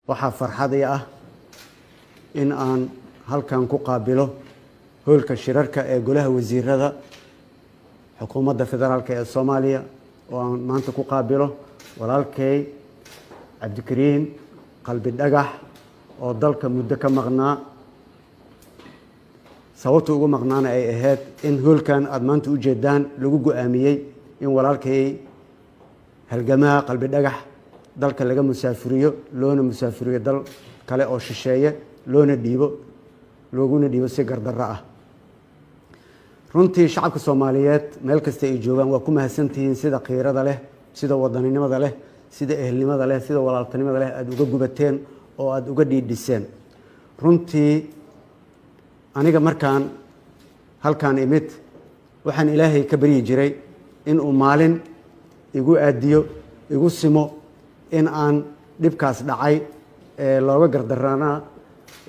waxaa farxadii ah in aan halkan ku qaabilo hoolka shirarka ee golaha wasiirada xukuumadda federaalka ee Soomaaliya oo aan maanta ku qaabilo walaalkay Cabdikariin qalbi dhagax oo dalka muddo ka maqnaa sababta ugu maqnaana ay ahayd in hoolkan aad maanta u jeedaan lagu go'aamiyay in walaalkay halgamaa qalbi dhagax dalka laga musaafiriyo loona musaafiriyo dal kale oo shisheeye looguna dhiibo si gardarro ah runtii shacabka Soomaaliyeed meel kasta ay joogaan waa ku mahadsantihiin sida qiirada leh sida wadaninimada leh sida ehelnimada leh sida walaaltinimada leh aad uga gubateen oo aad uga dhiidhiseen runtii aniga markaan halkaan imid waxaan ilaahay ka baryi jiray in uu maalin igu aadiyo igu simo in aan dhibkaas dhacay ee looga gardarana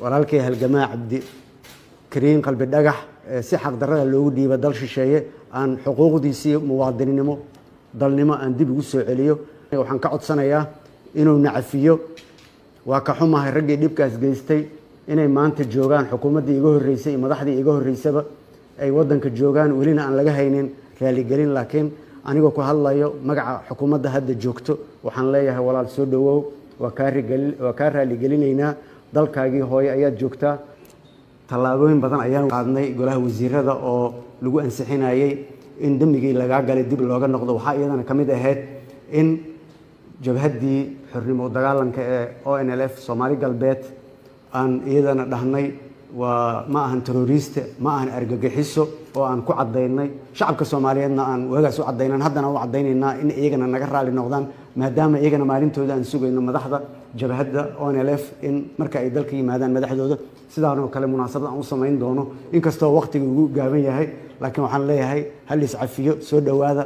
walaalkay halgamaa Cabdikariin qalbi dhagax si xaq darrada loogu dhiibo dal shisheeye aan xuquuqdiisii muwaadinimo dalnimo aan dib ugu soo celiyo waxaan ka codsanayaa inuu nacafiyo waa ka xumahay raggii dhibkaas geystay inay maanta joogaan xukuumaddii iga horreysay iyo madaxdii iga horreysaba ay waddanka joogaan welina aan laga haynin raaligelin laakiin anigoo ku hadlayo magaca xukuumadda hadda joogto waxaan leeyahay walaal soo dhawow waa kaa raaligelineynaa dalkaagii hooye ayaad joogtaa tallaabooyin badan ayaan qaadnay golaha wasiirada oo lagu ansixinayay in dambigii lagaa galay dib looga noqdo waxaa iyadana ka mid ahayd in jabhaddii xornimo dagaalanka ee ONLF Soomaali galbeed aan iyadana dhahnay waa ma ahan terroriste ma ahan argagixiso oo aan ku cadaynay shacabka Soomaaliyeedna aan wagaas u cadaynan haddana u cadaynaynaa in iyagana naga raali noqdaan maadaama iyagana maalintooda aan sugayno madaxda jabhadda ONLF in marka ay dalka yimaadaan madaxdooda sidaanoo kale munaasabad aan u samayn doono inkastoo waqtigu ugu gaaban yahay laakiin waxaan leeyahay hal is cafiyo soo dhawaada